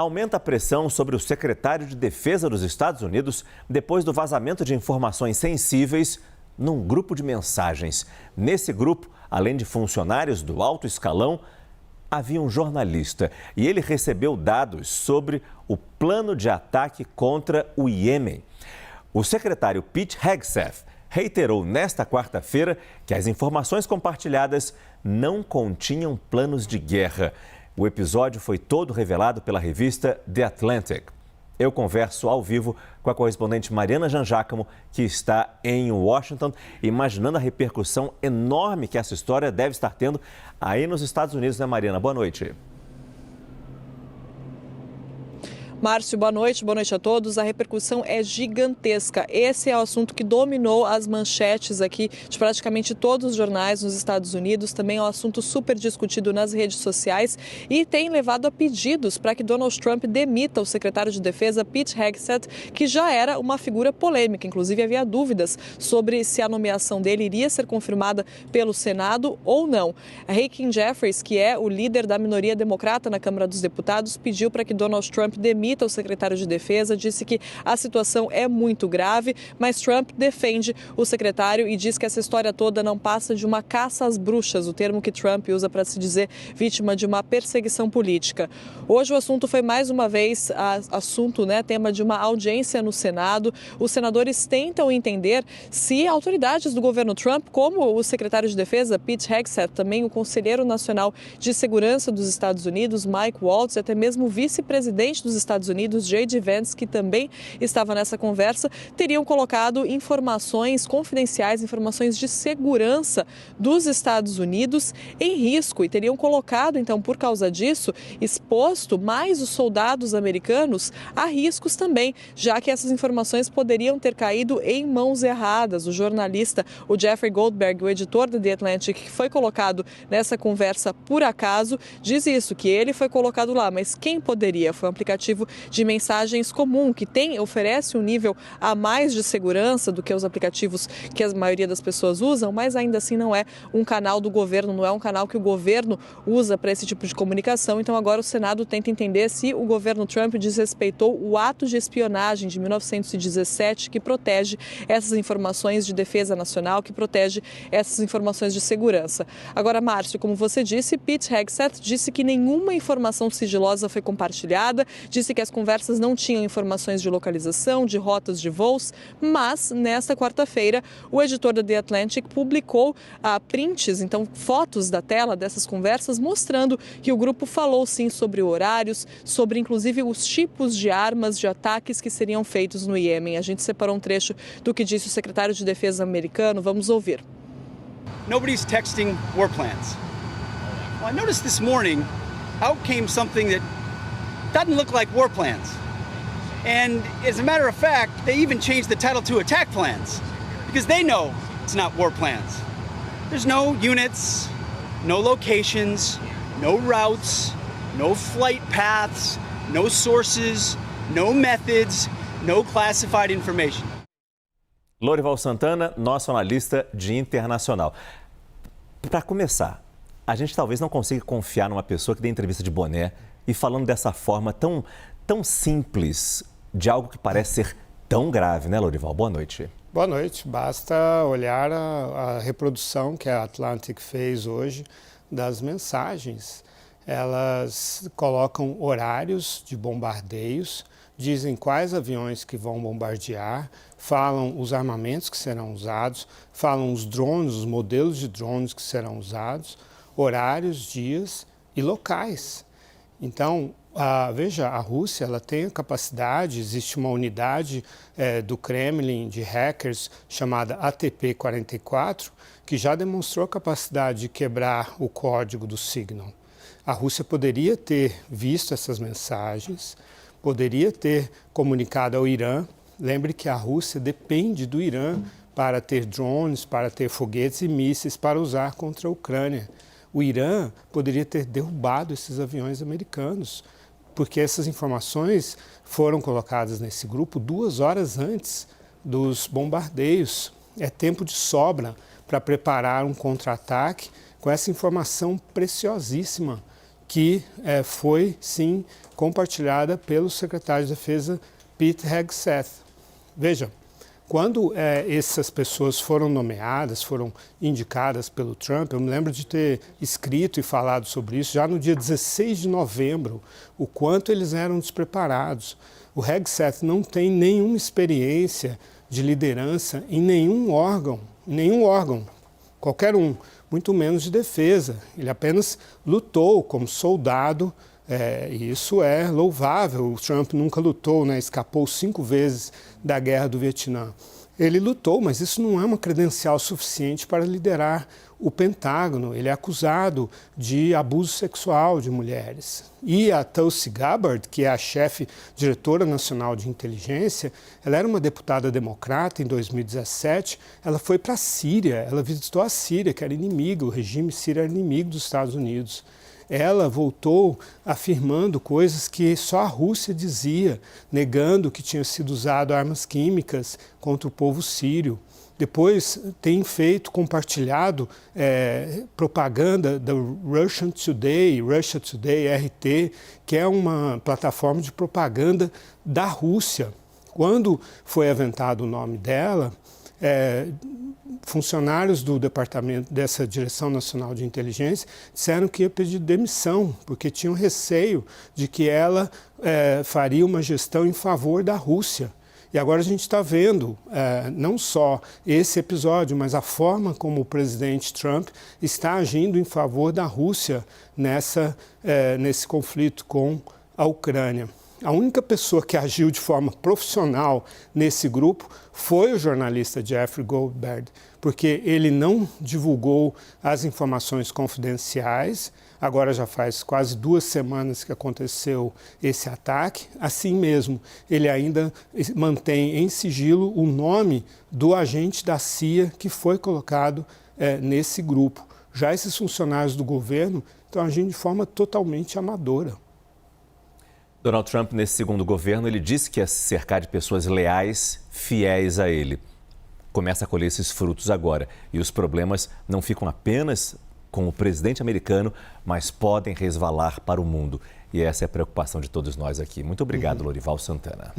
Aumenta a pressão sobre o secretário de Defesa dos Estados Unidos depois do vazamento de informações sensíveis num grupo de mensagens. Nesse grupo, além de funcionários do alto escalão, havia um jornalista e ele recebeu dados sobre o plano de ataque contra o Iêmen. O secretário Pete Hegseth reiterou nesta quarta-feira que as informações compartilhadas não continham planos de guerra. O episódio foi todo revelado pela revista The Atlantic. Eu converso ao vivo com a correspondente Mariana Janjácamo, que está em Washington, imaginando a repercussão enorme que essa história deve estar tendo aí nos Estados Unidos, né, Mariana? Boa noite. Márcio, boa noite a todos. A repercussão é gigantesca. Esse é o assunto que dominou as manchetes aqui de praticamente todos os jornais nos Estados Unidos. Também é um assunto super discutido nas redes sociais e tem levado a pedidos para que Donald Trump demita o secretário de Defesa, Pete Hegseth, que já era uma figura polêmica. Inclusive, havia dúvidas sobre se a nomeação dele iria ser confirmada pelo Senado ou não. A Hakeem Jeffries, que é o líder da minoria democrata na Câmara dos Deputados, pediu para que Donald Trump demita o secretário de Defesa, disse que a situação é muito grave, mas Trump defende o secretário e diz que essa história toda não passa de uma caça às bruxas, o termo que Trump usa para se dizer vítima de uma perseguição política. Hoje o assunto foi mais uma vez tema de uma audiência no Senado. Os senadores tentam entender se autoridades do governo Trump, como o secretário de Defesa, Pete Hegseth, também o conselheiro nacional de segurança dos Estados Unidos, Mike Waltz, e até mesmo o vice-presidente dos Estados Unidos, J.D. Vance, que também estava nessa conversa, teriam colocado informações confidenciais, informações de segurança dos Estados Unidos em risco e teriam colocado, então, por causa disso, exposto mais os soldados americanos a riscos também, já que essas informações poderiam ter caído em mãos erradas. O jornalista, o Jeffrey Goldberg, o editor da The Atlantic, que foi colocado nessa conversa por acaso, diz isso, que ele foi colocado lá, mas quem poderia? Foi um aplicativo de mensagens comum, que oferece um nível a mais de segurança do que os aplicativos que a maioria das pessoas usam, mas ainda assim não é um canal do governo, não é um canal que o governo usa para esse tipo de comunicação. Então agora o Senado tenta entender se o governo Trump desrespeitou o ato de espionagem de 1917 que protege essas informações de defesa nacional, que protege essas informações de segurança. Agora, Márcio, como você disse, Pete Hegseth disse que nenhuma informação sigilosa foi compartilhada, disse que as conversas não tinham informações de localização, de rotas de voos, mas nesta quarta-feira o editor da The Atlantic publicou prints, então fotos da tela dessas conversas, mostrando que o grupo falou sim sobre horários, sobre inclusive os tipos de armas de ataques que seriam feitos no Iêmen. A gente separou um trecho do que disse o secretário de Defesa americano, vamos ouvir. Nobody's texting war plans. Well, I noticed this morning out came something that doesn't look like war plans. And as a matter of fact, they even changed the title to attack plans because they know it's not war plans. There's no units, no locations, no routes, no flight paths, no sources, no methods, no classified information. Lorival Santana, nosso analista de internacional. Para começar, a gente talvez não consiga confiar numa pessoa que dê entrevista de boné e falando dessa forma tão simples de algo que parece ser tão grave, né, Lorival? Boa noite. Boa noite. Basta olhar a reprodução que a Atlantic fez hoje das mensagens. Elas colocam horários de bombardeios, dizem quais aviões que vão bombardear, falam os armamentos que serão usados, falam os drones, os modelos de drones que serão usados, horários, dias e locais. Então, veja, a Rússia ela tem a capacidade, existe uma unidade do Kremlin de hackers chamada ATP-44, que já demonstrou a capacidade de quebrar o código do Signal. A Rússia poderia ter visto essas mensagens, poderia ter comunicado ao Irã. Lembre que a Rússia depende do Irã para ter drones, para ter foguetes e mísseis para usar contra a Ucrânia. O Irã poderia ter derrubado esses aviões americanos, porque essas informações foram colocadas nesse grupo 2 horas antes dos bombardeios. É tempo de sobra para preparar um contra-ataque com essa informação preciosíssima que foi, sim, compartilhada pelo secretário de Defesa Pete Hegseth. Veja, quando essas pessoas foram nomeadas, foram indicadas pelo Trump, eu me lembro de ter escrito e falado sobre isso já no dia 16 de novembro, o quanto eles eram despreparados. O Hegseth não tem nenhuma experiência de liderança em nenhum órgão, qualquer um, muito menos de defesa. Ele apenas lutou como soldado, e isso é louvável. O Trump nunca lutou, né? Escapou 5 vezes da guerra do Vietnã. Ele lutou, mas isso não é uma credencial suficiente para liderar o Pentágono. Ele é acusado de abuso sexual de mulheres. E a Tulsi Gabbard, que é a chefe diretora nacional de inteligência, ela era uma deputada democrata em 2017, ela foi para a Síria, ela visitou a Síria, que era inimiga, o regime sírio era inimigo dos Estados Unidos. Ela voltou afirmando coisas que só a Rússia dizia, negando que tinha sido usado armas químicas contra o povo sírio. Depois tem compartilhado propaganda da Russia Today, RT, que é uma plataforma de propaganda da Rússia. Quando foi aventado o nome dela, funcionários do departamento dessa Direção Nacional de Inteligência disseram que ia pedir demissão, porque tinham receio de que ela faria uma gestão em favor da Rússia. E agora a gente está vendo não só esse episódio, mas a forma como o presidente Trump está agindo em favor da Rússia nesse conflito com a Ucrânia. A única pessoa que agiu de forma profissional nesse grupo foi o jornalista Jeffrey Goldberg, porque ele não divulgou as informações confidenciais. Agora já faz quase 2 semanas que aconteceu esse ataque. Assim mesmo, ele ainda mantém em sigilo o nome do agente da CIA que foi colocado nesse grupo. Já esses funcionários do governo estão agindo de forma totalmente amadora. Donald Trump, nesse segundo governo, ele disse que ia se cercar de pessoas leais, fiéis a ele. Começa a colher esses frutos agora. E os problemas não ficam apenas com o presidente americano, mas podem resvalar para o mundo. E essa é a preocupação de todos nós aqui. Muito obrigado, Lorival Santana.